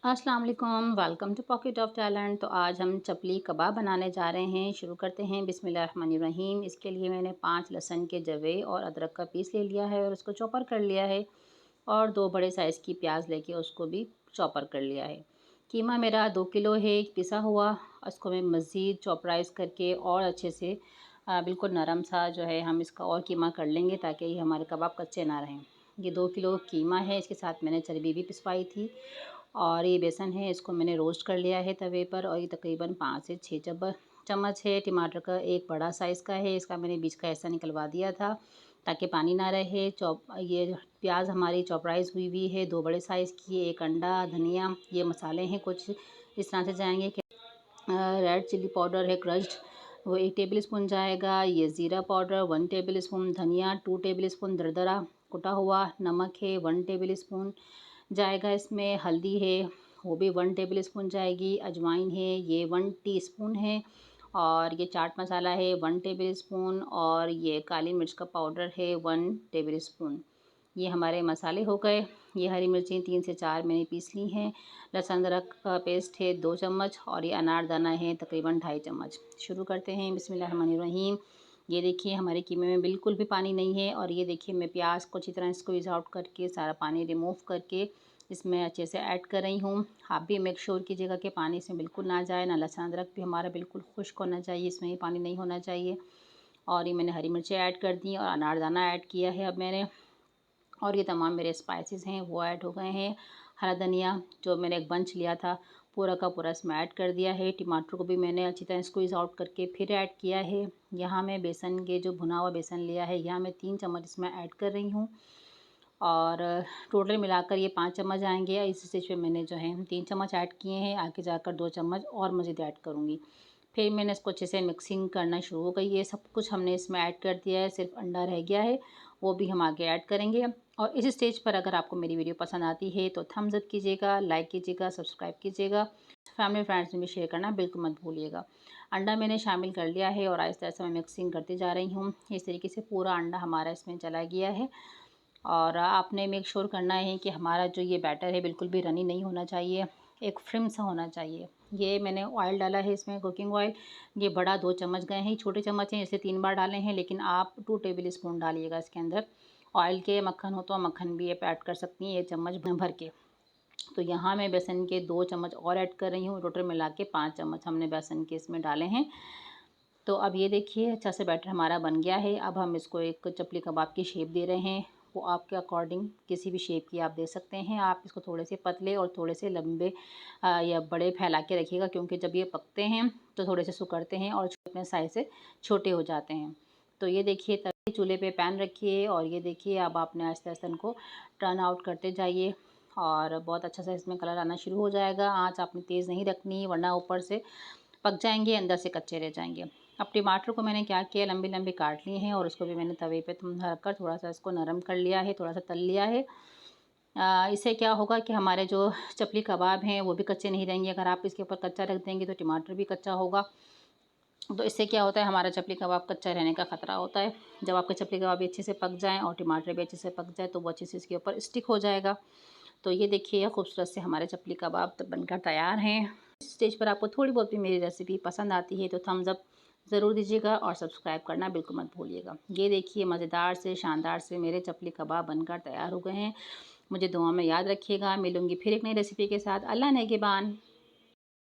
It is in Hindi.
अस्सलाम वालेकुम, welcome to pocket of talent. तो आज हम चपली कबाब बनाने जा रहे हैं। शुरू करते हैं। बिस्मिल्लाहिर्रहमानिर्रहीम। इसके लिए मैंने 5 लहसुन के जवे और अदरक का पीस ले लिया है और उसको चॉपर कर लिया है, और 2 बड़े साइज़ की प्याज लेके उसको भी चॉपर कर लिया है। कीमा मेरा 2 किलो है पिसा हुआ। उसको मैं मज़ीद चॉपराइज़ करके और अच्छे से बिल्कुल नरम सा जो है हम इसका और कीमा कर लेंगे, ताकि ये हमारे कबाब कच्चे ना रहें। ये 2 किलो कीमा है, इसके साथ मैंने चर्बी भी पिसवाई थी। और ये बेसन है, इसको मैंने रोस्ट कर लिया है तवे पर, और ये तकरीबन 5 से 6 चम्मच है। टमाटर का एक बड़ा साइज़ का है, इसका मैंने बीच का हिस्सा निकलवा दिया था ताकि पानी ना रहे। ये प्याज हमारी चॉपराइज़ हुई हुई है, 2 बड़े साइज़ की, 1 अंडा, धनिया, ये मसाले हैं कुछ इस तरह से जाएंगे कि रेड चिली पाउडर है क्रश्ड, वो 1 टेबल स्पून जाएगा। ये ज़ीरा पाउडर 1 टेबल स्पून, धनिया 2 टेबल स्पून दरदरा कुटा हुआ, नमक है 1 टेबल स्पून जाएगा इसमें, हल्दी है वो भी 1 टेबल स्पून जाएगी, अजवाइन है ये 1 टीस्पून है, और ये चाट मसाला है 1 टेबल स्पून, और ये काली मिर्च का पाउडर है 1 टेबल स्पून। ये हमारे मसाले हो गए। ये हरी मिर्चें 3 से 4 मैंने पीस ली हैं। लहसुन अदरक का पेस्ट है 2 चम्मच, और ये अनारदाना है तकरीबन 2.5 चम्मच। शुरू करते हैं। बिस्मिल्लाहिर्रहमानिर्रहीम। ये देखिए हमारे कीमे में बिल्कुल भी पानी नहीं है, और ये देखिए मैं प्याज को अच्छी तरह स्क्वीज़ आउट करके सारा पानी रिमूव करके इसमें अच्छे से ऐड कर रही हूँ। आप भी मेक श्योर कीजिएगा कि पानी इसमें बिल्कुल ना जाए, ना लहसुन अदरक भी हमारा बिल्कुल खुश्क होना चाहिए, इसमें ही पानी नहीं होना चाहिए। और ये मैंने हरी मिर्चें ऐड कर दी और अनारदाना ऐड किया है अब मैंने, और ये तमाम मेरे स्पाइसेस हैं वो ऐड हो गए हैं। हरा धनिया जो मैंने एक बंच लिया था पूरा का पूरा इसमें ऐड कर दिया है। टमाटर को भी मैंने अच्छी तरह स्क्वीज़ आउट करके फिर ऐड किया है। यहाँ मैं बेसन के जो भुना हुआ बेसन लिया है, यहाँ मैं 3 चम्मच इसमें ऐड कर रही हूँ, और टोटल मिलाकर ये 5 चम्मच आएंगे। इस स्टेज पे मैंने जो है 3 चम्मच ऐड किए हैं, आगे जाकर 2 चम्मच और मज़ीद ऐड करूँगी। फिर मैंने इसको अच्छे से मिक्सिंग करना शुरू हो गई है। सब कुछ हमने इसमें ऐड कर दिया है, सिर्फ अंडा रह गया है, वो भी हम आगे ऐड करेंगे। और इस स्टेज पर अगर आपको मेरी वीडियो पसंद आती है तो थम्स अप कीजिएगा, लाइक कीजिएगा, सब्सक्राइब कीजिएगा, फैमिली फ्रेंड्स में भी शेयर करना बिल्कुल मत भूलिएगा। अंडा मैंने शामिल कर लिया है और आहिस्ता आहिस्ता मैं मिक्सिंग करती जा रही हूँ। इस तरीके से पूरा अंडा हमारा इसमें चला गया है, और आपने मेक श्योर करना है कि हमारा जो ये बैटर है बिल्कुल भी रनी नहीं होना चाहिए, एक फ्रिम सा होना चाहिए। ये मैंने ऑयल डाला है इसमें, कुकिंग ऑयल, ये बड़ा 2 चम्मच गए हैं, छोटे चम्मच हैं इसलिए 3 बार डाले हैं, लेकिन आप 2 टेबल स्पून डालिएगा इसके अंदर। ऑयल के मक्खन हो तो मक्खन भी आप ऐड कर सकती हैं, ये चम्मच भर के। तो यहाँ मैं बेसन के 2 चम्मच और ऐड कर रही हूँ, टोटल मिला के 5 चम्मच हमने बेसन के इसमें डाले हैं। तो अब ये देखिए अच्छा से बैटर हमारा बन गया है। अब हम इसको एक चपली कबाब की शेप दे रहे हैं, वो आपके अकॉर्डिंग किसी भी शेप की आप दे सकते हैं। आप इसको थोड़े से पतले और थोड़े से लंबे या बड़े फैला के रखिएगा, क्योंकि जब ये पकते हैं तो थोड़े से सुकड़ते हैं और अपने साइज़ से छोटे हो जाते हैं। तो ये देखिए तभी चूल्हे पे पैन रखिए, और ये देखिए अब आपने आहिस्ता आहिस्ता इनको टर्न आउट करते जाइए, और बहुत अच्छा सा इसमें कलर आना शुरू हो जाएगा। आँच आपने तेज़ नहीं रखनी, वरना ऊपर से पक जाएंगे, अंदर से कच्चे रह जाएंगे। अब टमाटर को मैंने क्या किया, लंबी लंबी काट लिए हैं, और उसको भी मैंने तवे पे रख कर थोड़ा सा इसको नरम कर लिया है, थोड़ा सा तल लिया है। इससे क्या होगा कि हमारे जो चपली कबाब हैं वो भी कच्चे नहीं रहेंगे। अगर आप इसके ऊपर कच्चा रख देंगे तो टमाटर भी कच्चा होगा, तो इससे क्या होता है हमारा चपली कबाब कच्चा रहने का ख़तरा होता है। जब आपके चपली कबाब भी अच्छे से पक जाएँ और टमाटर भी अच्छे से पक जाए तो वो अच्छे से इसके ऊपर स्टिक हो जाएगा। तो ये देखिए खूबसूरत से हमारे चपली कबाब बनकर तैयार हैं। इस स्टेज पर आपको थोड़ी बहुत भी मेरी रेसिपी पसंद आती है तो थम्स अप ज़रूर दीजिएगा, और सब्सक्राइब करना बिल्कुल मत भूलिएगा। ये देखिए मज़ेदार से शानदार से मेरे चपली कबाब बनकर तैयार हो गए हैं। मुझे दुआ में याद रखिएगा। मिलूँगी फिर एक नई रेसिपी के साथ। अल्लाह नेगेबान।